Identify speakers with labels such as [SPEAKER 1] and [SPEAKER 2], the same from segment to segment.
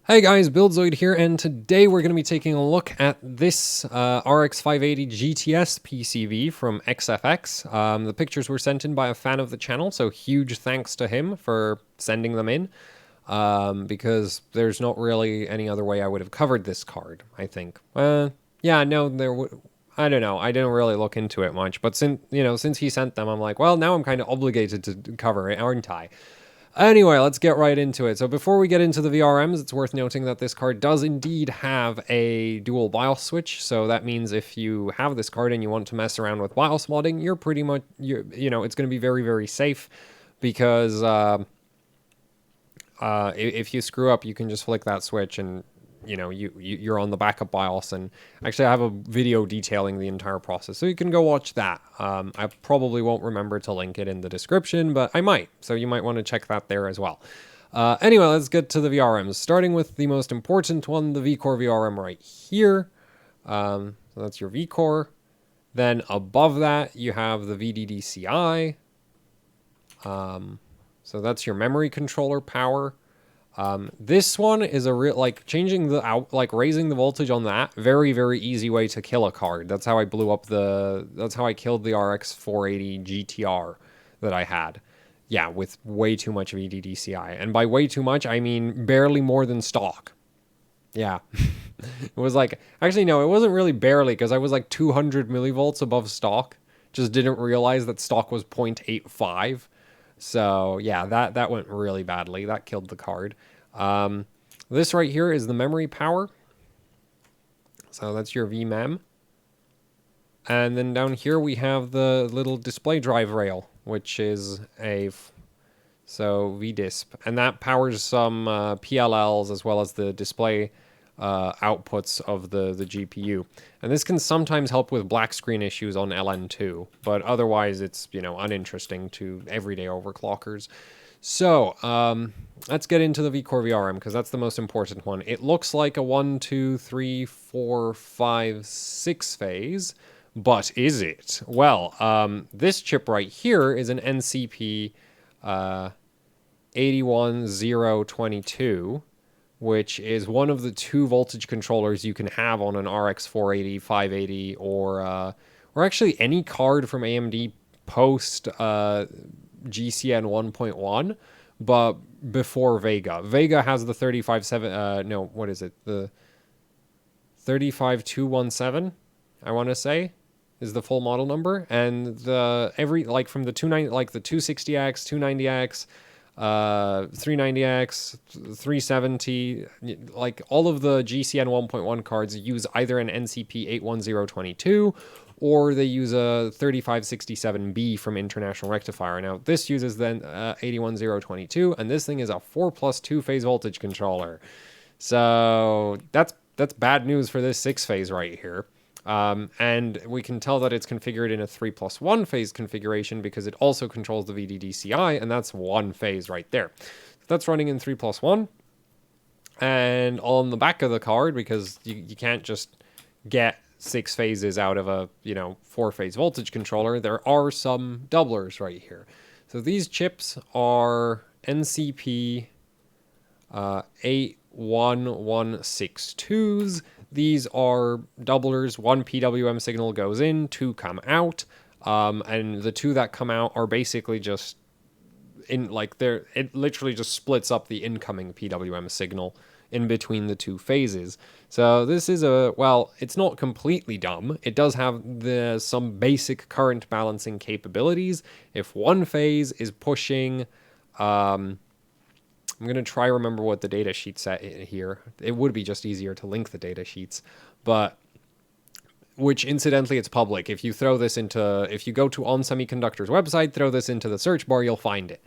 [SPEAKER 1] Hey guys, BuildZoid here, and today we're going to be taking a look at this RX 580 GTS PCB from XFX. The pictures were sent in by a fan of the channel, so huge thanks to him for sending them in, because there's not really any other way I would have covered this card, I think. Yeah, no, I don't know. I didn't really look into it much, but since he sent them, I'm like, well, now I'm kind of obligated to cover it, aren't I? Anyway, let's get right into it. So before we get into the VRMs, it's worth noting that this card does indeed have a dual BIOS switch. So that means if you have this card and you want to mess around with BIOS modding, you're pretty much, it's going to be very, very safe because if you screw up, you can just flick that switch and you're on the backup BIOS. And actually I have a video detailing the entire process, so you can go watch that. I probably won't remember to link it in the description, but I might, so you might want to check that there as well. Anyway, let's get to the VRMs, starting with the most important one, the VCore VRM right here. So that's your VCore. Then above that you have the VDDCI. So that's your memory controller power. This one is a real, changing the out, raising the voltage on that, very, very easy way to kill a card. That's how I blew up that's how I killed the RX 480 GTR that I had. Yeah, with way too much VDDCI. And by way too much, I mean barely more than stock. Yeah. It was actually, no, it wasn't really barely, because I was 200 millivolts above stock. Just didn't realize that stock was 0.85. So yeah, that went really badly. That killed the card. This right here is the memory power. So that's your VMEM. And then down here we have the little display drive rail, which is VDISP. And that powers some PLLs as well as the display outputs of the GPU. And this can sometimes help with black screen issues on LN2, but otherwise it's, uninteresting to everyday overclockers. So, let's get into the VCore VRM, because that's the most important one. It looks like a 1, 2, 3, 4, 5, 6 phase, but is it? Well, this chip right here is an NCP 81022, which is one of the two voltage controllers you can have on an RX 480, 580, or actually any card from AMD post GCN 1.1, but before Vega. Vega has the 357, no, what is it? The 35217, I want to say, is the full model number. And from the 290, the 260X, 290X, 390X, 370, all of the GCN 1.1 cards use either an NCP 81022 or they use a 3567B from International Rectifier. Now this uses then 81022, and this thing is a 4+2 phase voltage controller. So that's bad news for this 6 phase right here. And we can tell that it's configured in a 3+1 phase configuration because it also controls the VDDCI, and that's 1 phase right there. So that's running in 3+1. And on the back of the card, because you can't just get 6 phases out of a 4-phase voltage controller, there are some doublers right here. So these chips are NCP 81162s. These are doublers. 1 PWM signal goes in, 2 come out, and the 2 that come out are basically just it literally just splits up the incoming PWM signal in between the 2 phases. So this is it's not completely dumb. It does have some basic current balancing capabilities. If 1 phase is pushing, I'm going to try remember what the data sheet set here. It would be just easier to link the data sheets, but which incidentally it's public. If you go to On Semiconductor's website, throw this into the search bar, you'll find it.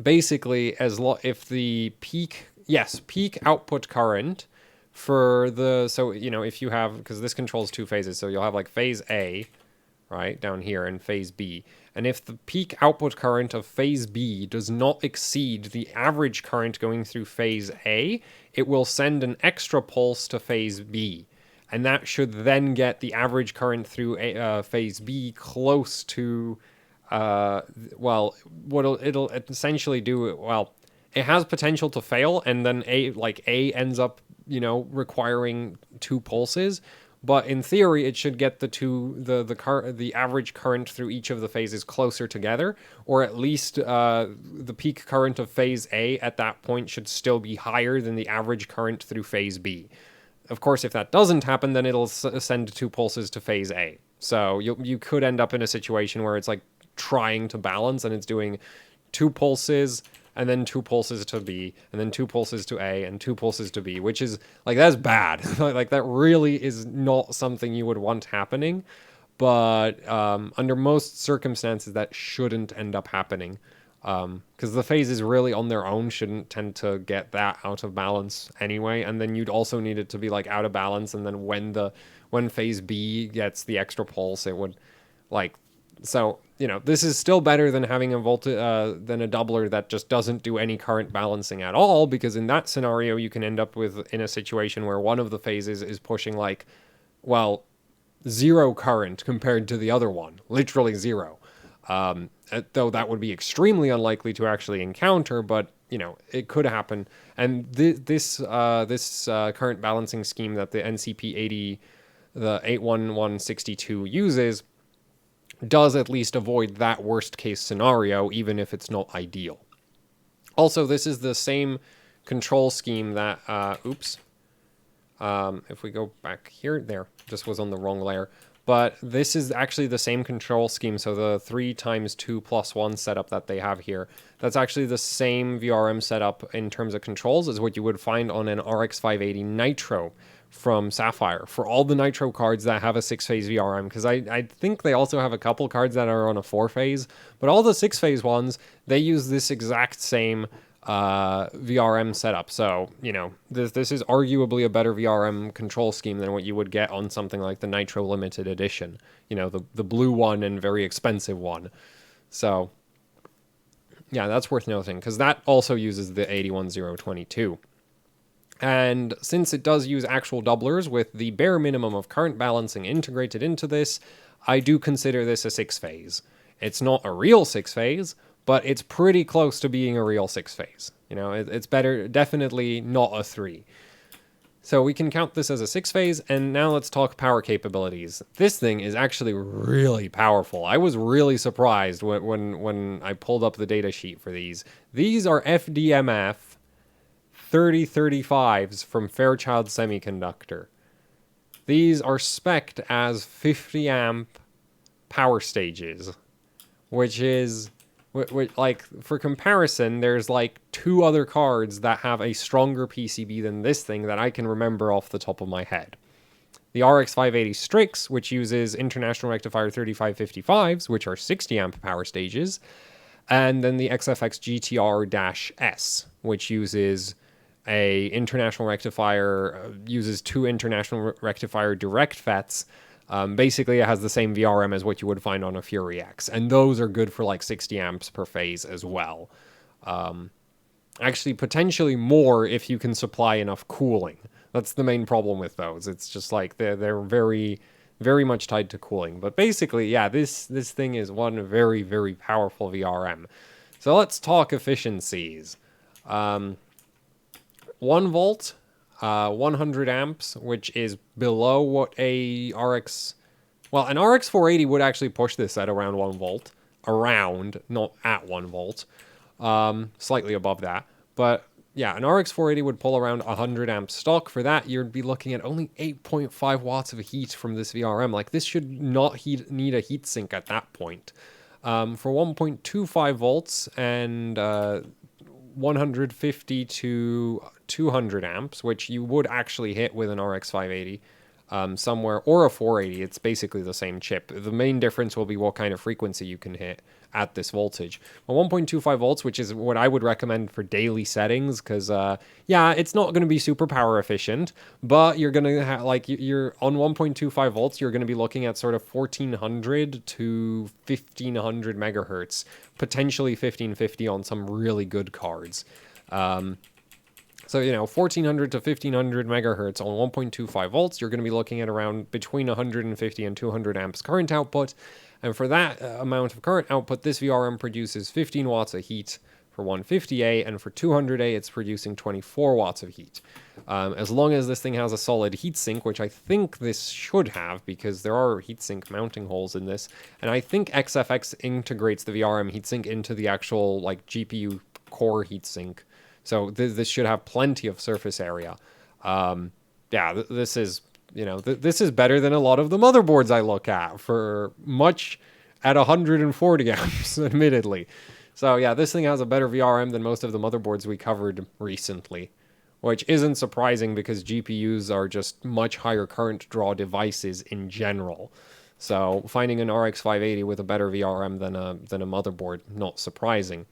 [SPEAKER 1] Basically, if the peak output current for if you have, because this controls 2 phases, so you'll have phase A, right, down here, and phase B. And if the peak output current of phase B does not exceed the average current going through phase A, it will send an extra pulse to phase B. And that should then get the average current through phase B close to, what it'll essentially do, it has potential to fail, and then A ends up, requiring 2 pulses. But in theory, it should get the average current through each of the phases closer together, or at least the peak current of phase A at that point should still be higher than the average current through phase B. Of course, if that doesn't happen, then it'll send 2 pulses to phase A. So you could end up in a situation where it's like trying to balance, and it's doing 2 pulses and then 2 pulses to B, and then 2 pulses to A, and 2 pulses to B, which is, like, that's bad. Like, that really is not something you would want happening, but under most circumstances, that shouldn't end up happening, because the phases really on their own shouldn't tend to get that out of balance anyway, and then you'd also need it to be, like, out of balance, and then when phase B gets the extra pulse, it would, like... So, this is still better than having a doubler that just doesn't do any current balancing at all, because in that scenario, you can end up in a situation where one of the phases is pushing, like, well, 0 current compared to the other one. Literally 0. Though that would be extremely unlikely to actually encounter, but, it could happen. And this current balancing scheme that the NCP the 81162 uses does at least avoid that worst case scenario, even if it's not ideal. Also, this is the same control scheme that, if we go back here, there, just was on the wrong layer. But this is actually the same control scheme, so the 3x2+1 setup that they have here, that's actually the same VRM setup in terms of controls as what you would find on an RX 580 Nitro from Sapphire, for all the Nitro cards that have a 6-phase VRM, because I think they also have a couple cards that are on a 4-phase, but all the 6-phase ones, they use this exact same VRM setup. So, this is arguably a better VRM control scheme than what you would get on something like the Nitro Limited Edition, the blue one and very expensive one. So, yeah, that's worth noting, because that also uses the 81022. And since it does use actual doublers with the bare minimum of current balancing integrated into this, I do consider this a 6-phase. It's not a real 6-phase, but it's pretty close to being a real 6-phase. It's better, definitely not a 3. So we can count this as a 6-phase, and now let's talk power capabilities. This thing is actually really powerful. I was really surprised when I pulled up the data sheet for these. These are FDMF 3035s from Fairchild Semiconductor. These are spec'd as 50 amp power stages, which is, like, for comparison, there's like 2 other cards that have a stronger PCB than this thing that I can remember off the top of my head. The RX 580 Strix, which uses International Rectifier 3555s, which are 60 amp power stages, and then the XFX GTR-S, which uses a international rectifier, uses 2 international rectifier direct FETs. Basically, it has the same VRM as what you would find on a Fury X, and those are good for like 60 amps per phase as well. Actually, potentially more if you can supply enough cooling. That's the main problem with those. It's just like they're very, very much tied to cooling. But basically, yeah, this thing is one very, very powerful VRM. So let's talk efficiencies. 1 volt, 100 amps, which is below what a RX... Well, an RX 480 would actually push this at around 1 volt. Around, not at 1 volt. Slightly above that. But, yeah, an RX 480 would pull around 100 amps stock. For that, you'd be looking at only 8.5 watts of heat from this VRM. Like, this should not need a heatsink at that point. For 1.25 volts and 150 to 200 amps, which you would actually hit with an RX 580 somewhere, or a 480. It's basically the same chip. The main difference will be what kind of frequency you can hit at this voltage. Well, 1.25 volts, which is what I would recommend for daily settings, because yeah, it's not going to be super power efficient, but you're going to have, like, you're on 1.25 volts, you're going to be looking at sort of 1400 to 1500 megahertz, potentially 1550 on some really good cards. So, 1400 to 1500 megahertz on 1.25 volts, you're going to be looking at around between 150 and 200 amps current output. And for that amount of current output, this VRM produces 15 watts of heat for for 150A, and for 200A, it's producing 24 watts of heat. As long as this thing has a solid heatsink, which I think this should have, because there are heatsink mounting holes in this, and I think XFX integrates the VRM heatsink into the actual like GPU core heatsink, so this should have plenty of surface area. Yeah, this is, you know, this is better than a lot of the motherboards I look at for much at 140 amps, admittedly. So yeah, this thing has a better VRM than most of the motherboards we covered recently, which isn't surprising because GPUs are just much higher current draw devices in general. So finding an RX 580 with a better VRM than a motherboard, not surprising.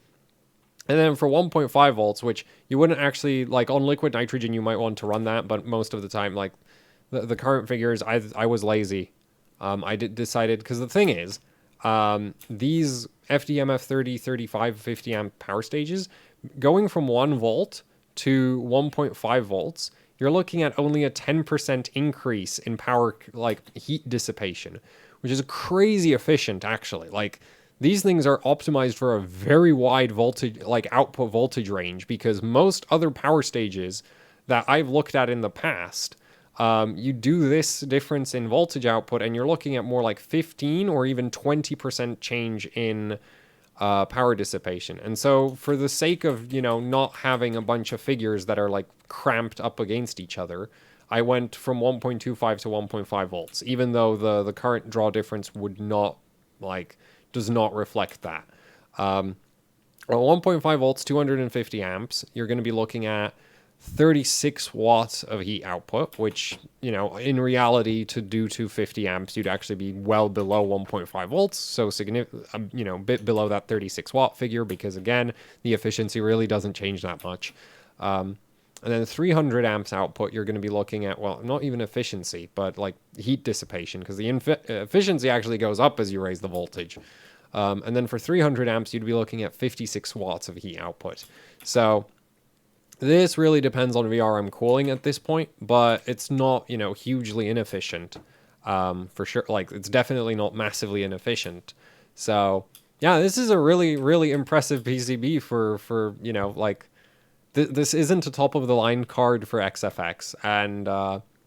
[SPEAKER 1] And then for 1.5 volts, which you wouldn't actually, like on liquid nitrogen, you might want to run that, but most of the time, like the current figures, I was lazy. I decided, because the thing is, these FDMF 30, 35, 50 amp power stages, going from 1 volt to 1.5 volts, you're looking at only a 10% increase in power, like heat dissipation, which is crazy efficient, actually. Like, these things are optimized for a very wide voltage, like output voltage range, because most other power stages that I've looked at in the past, you do this difference in voltage output and you're looking at more like 15 or even 20% change in power dissipation. And so for the sake of, you know, not having a bunch of figures that are like cramped up against each other, I went from 1.25 to 1.5 volts, even though the current draw difference would not, like, does not reflect that. Well, 1.5 volts, 250 amps, you're going to be looking at 36 watts of heat output, which, you know, in reality, to do 250 amps, you'd actually be well below 1.5 volts, so significant, you know, a bit below that 36 watt figure, because again, the efficiency really doesn't change that much. And then 300 amps output, you're going to be looking at, well, not even efficiency, but like heat dissipation, because the efficiency actually goes up as you raise the voltage. And then for 300 amps, you'd be looking at 56 watts of heat output. So this really depends on VRM cooling at this point, but it's not, you know, hugely inefficient, for sure. Like, it's definitely not massively inefficient. So yeah, this is a really, really impressive PCB for you know, like, this isn't a top-of-the-line card for XFX, and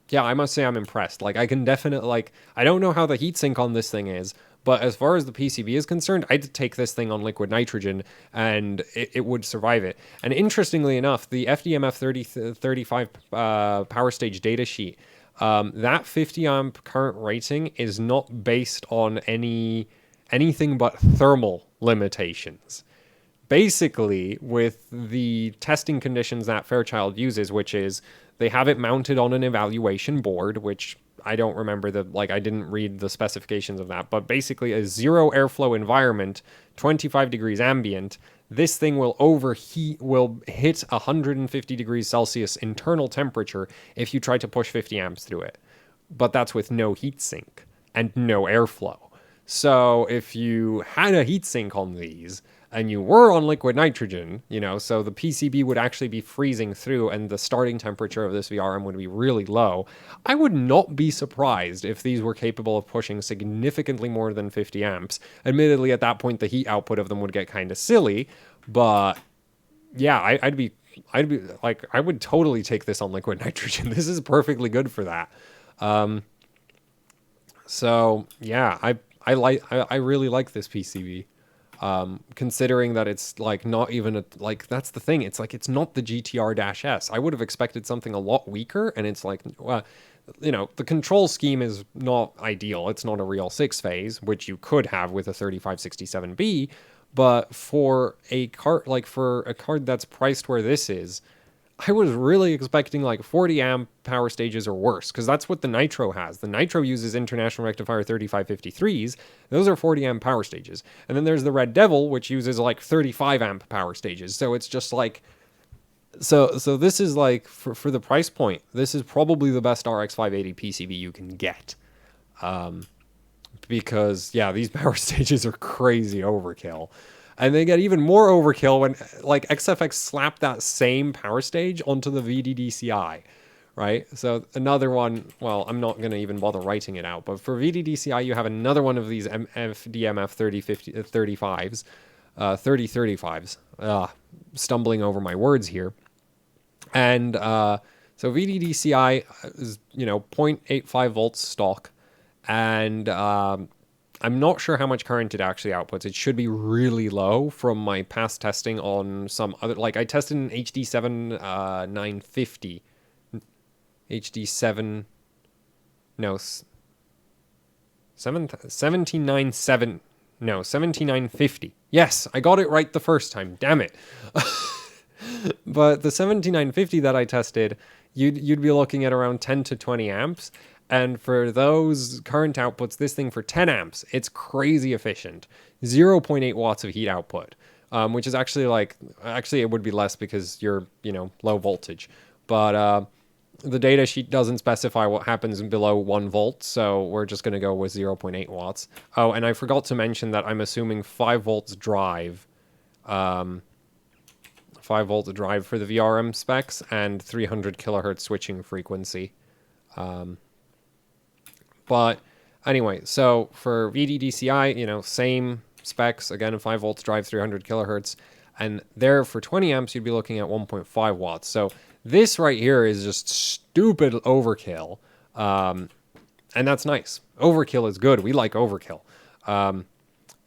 [SPEAKER 1] yeah, I must say I'm impressed. Like, I can definitely, like, I don't know how the heatsink on this thing is, but as far as the PCB is concerned, I'd take this thing on liquid nitrogen, and it would survive it. And interestingly enough, the FDMF 35 power stage datasheet, that 50 amp current rating is not based on anything but thermal limitations. Basically, with the testing conditions that Fairchild uses, which is they have it mounted on an evaluation board, which I don't remember I didn't read the specifications of that, but basically a zero airflow environment, 25 degrees ambient, this thing will overheat, will hit 150 degrees Celsius internal temperature if you try to push 50 amps through it. But that's with no heatsink and no airflow. So if you had a heatsink on these, and you were on liquid nitrogen, you know, so the PCB would actually be freezing through and the starting temperature of this VRM would be really low, I would not be surprised if these were capable of pushing significantly more than 50 amps. Admittedly, at that point, the heat output of them would get kind of silly, but yeah, I'd be like, I would totally take this on liquid nitrogen. This is perfectly good for that. So yeah, I really like this PCB. Considering that it's like not even a, like, that's the thing. It's like, it's not the GTR-S. I would have expected something a lot weaker, and it's like, you know, the control scheme is not ideal. It's not a real 6-phase, which you could have with a 3567B, but for a card, like for a card that's priced where this is, I was really expecting like 40 amp power stages or worse, because that's what the Nitro has. The Nitro uses International Rectifier 3553s. Those are 40 amp power stages. And then there's the Red Devil, which uses like 35 amp power stages. So it's just like, so this is like, for the price point, this is probably the best RX 580 PCB you can get. Because yeah, these power stages are crazy overkill. And they get even more overkill when, like, XFX slapped that same power stage onto the VDDCI, right? So another one, well, I'm not going to even bother writing it out, but for VDDCI, you have another one of these FDMF 35s. 3035s. Stumbling over my words here. And so VDDCI is, 0.85 volts stock. And I'm not sure how much current it actually outputs. It should be really low from my past testing on some other... Like, I tested an HD7 950. HD7... No... 797... No, 7950. Yes, I got it right the first time. Damn it. But the 7950 that I tested, you'd be looking at around 10 to 20 amps. And for those current outputs, this thing for 10 amps, it's crazy efficient. 0.8 watts of heat output, which is actually it would be less because you're, low voltage. But the data sheet doesn't specify what happens below 1 volt, so we're just going to go with 0.8 watts. Oh, and I forgot to mention that I'm assuming 5 volts drive. 5 volt drive for the VRM specs and 300 kilohertz switching frequency. But anyway, so for VDDCI, same specs, again, 5 volts drive, 300 kilohertz. And there for 20 amps, you'd be looking at 1.5 watts. So this right here is just stupid overkill. And that's nice. Overkill is good. We like overkill. And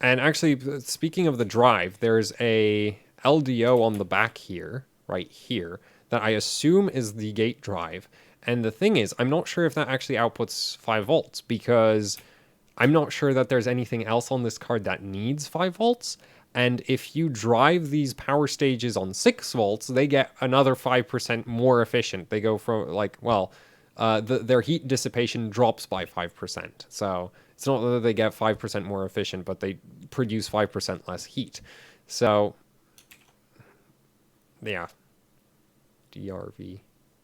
[SPEAKER 1] actually, speaking of the drive, there's a LDO on the back here, right here, that I assume is the gate drive. And the thing is, I'm not sure if that actually outputs 5 volts because I'm not sure that there's anything else on this card that needs 5 volts. And if you drive these power stages on 6 volts, they get another 5% more efficient. They go from their heat dissipation drops by 5%. So it's not that they get 5% more efficient, but they produce 5% less heat. So yeah, DRV,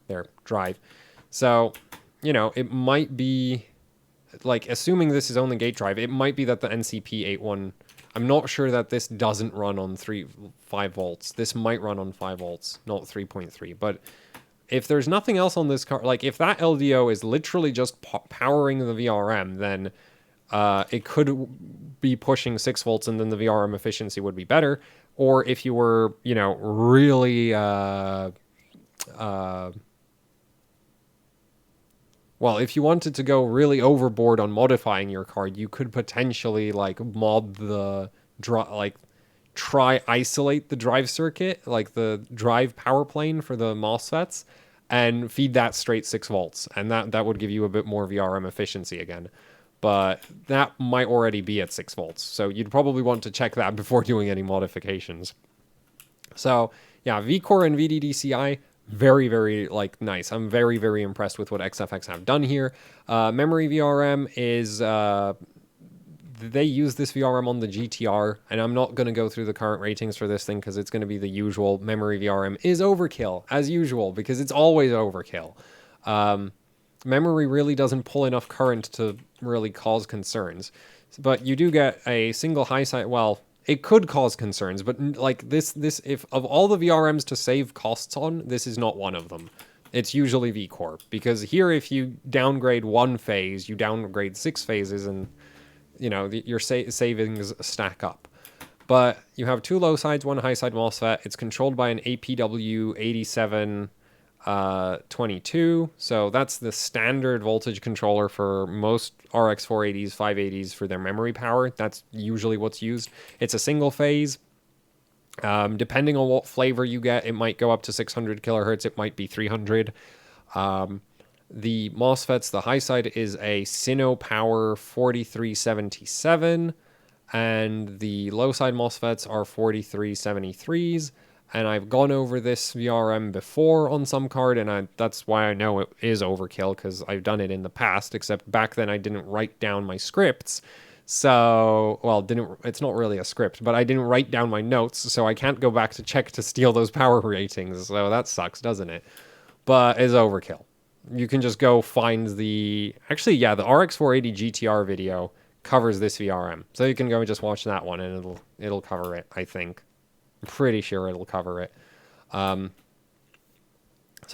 [SPEAKER 1] there, drive. So, it might be, assuming this is only gate drive, it might be that the NCP81, I'm not sure that this doesn't run on 5 volts. This might run on 5 volts, not 3.3. But if there's nothing else on this card, if that LDO is literally just powering the VRM, then it could be pushing 6 volts and then the VRM efficiency would be better. Or if you were, really... well, if you wanted to go really overboard on modifying your card, you could potentially mod the try isolate the drive circuit, the drive power plane for the Mosfets, and feed that straight 6 volts, and that would give you a bit more VRM efficiency again. But that might already be at 6 volts, so you'd probably want to check that before doing any modifications. So yeah, VCore and VDDCI. Very, very, nice. I'm very, very impressed with what XFX have done here. Memory VRM is... they use this VRM on the GTR, and I'm not going to go through the current ratings for this thing because it's going to be the usual. Memory VRM is overkill, as usual, because it's always overkill. Memory really doesn't pull enough current to really cause concerns. But you do get a single high side... Well... It could cause concerns, but this, if of all the VRMs to save costs on, this is not one of them. It's usually VCore, because here if you downgrade 1 phase, you downgrade 6 phases, and your savings stack up. But you have 2 low sides, 1 high side MOSFET. It's controlled by an APW 8722, so that's the standard voltage controller for most RX 480s, 580s for their memory power. That's usually what's used. It's a single phase. Depending on what flavor you get, it might go up to 600 kilohertz. It might be 300. The MOSFETs, the high side is a Sino Power 4377, and the low side MOSFETs are 4373s. And I've gone over this VRM before on some card, and that's why I know it is overkill, because I've done it in the past, except back then I didn't write down my scripts. So, well, it's not really a script, but I didn't write down my notes, so I can't go back to check to steal those power ratings. So that sucks, doesn't it? But it's overkill. You can just go find the... Actually, yeah, the RX 480 GTR video covers this VRM. So you can go and just watch that one, and it'll cover it, I think. I'm pretty sure it'll cover it. So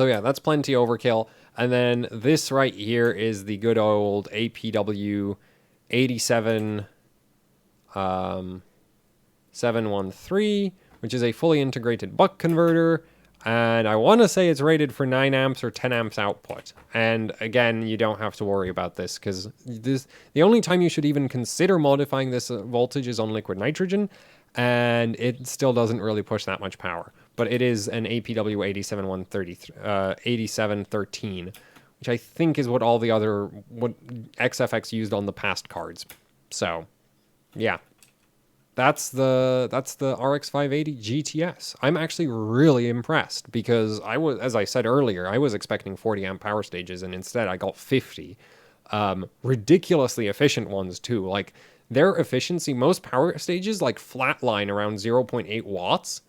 [SPEAKER 1] yeah, that's plenty overkill. And then this right here is the good old APW 87 713, which is a fully integrated buck converter. And I want to say it's rated for 9 amps or 10 amps output. And again, you don't have to worry about this because the only time you should even consider modifying this voltage is on liquid nitrogen, and it still doesn't really push that much power. But it is an APW 8713, which I think is what all the other what XFX used on the past cards. So, yeah. That's the RX 580 GTS. I'm actually really impressed because I was, as I said earlier, I was expecting 40 amp power stages, and instead I got 50. Ridiculously efficient ones too. Like their efficiency, most power stages like flatline around 0.8 watts.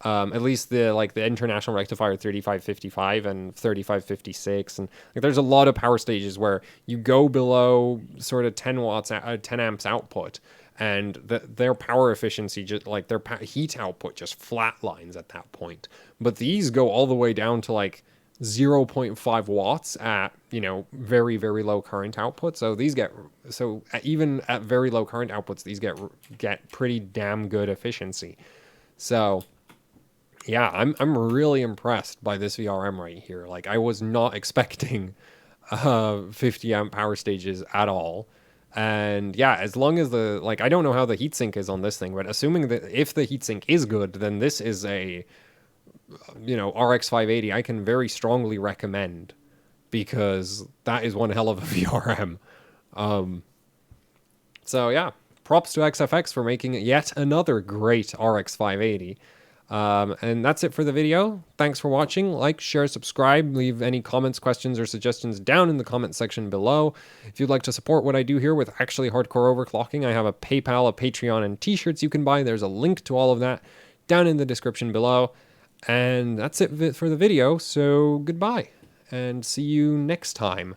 [SPEAKER 1] At least the international rectifier 3555 and 3556, and like there's a lot of power stages where you go below sort of 10 watts, 10 amps output. And their power efficiency, just like their heat output, just flatlines at that point. But these go all the way down to like 0.5 watts at, you know, very, very low current output. So these even at very low current outputs, these get pretty damn good efficiency. So yeah, I'm really impressed by this VRM right here. Like I was not expecting 50 amp power stages at all. And yeah, as long as I don't know how the heatsink is on this thing, but assuming that if the heatsink is good, then this is a, you know, RX 580 I can very strongly recommend, because that is one hell of a VRM. So yeah, props to XFX for making yet another great RX 580. And that's it for the video. Thanks for watching. Like, share, subscribe, leave any comments, questions, or suggestions down in the comment section below. If you'd like to support what I do here with actually hardcore overclocking, I have a PayPal, a Patreon, and t-shirts you can buy. There's a link to all of that down in the description below. And that's it for the video, so goodbye, and see you next time.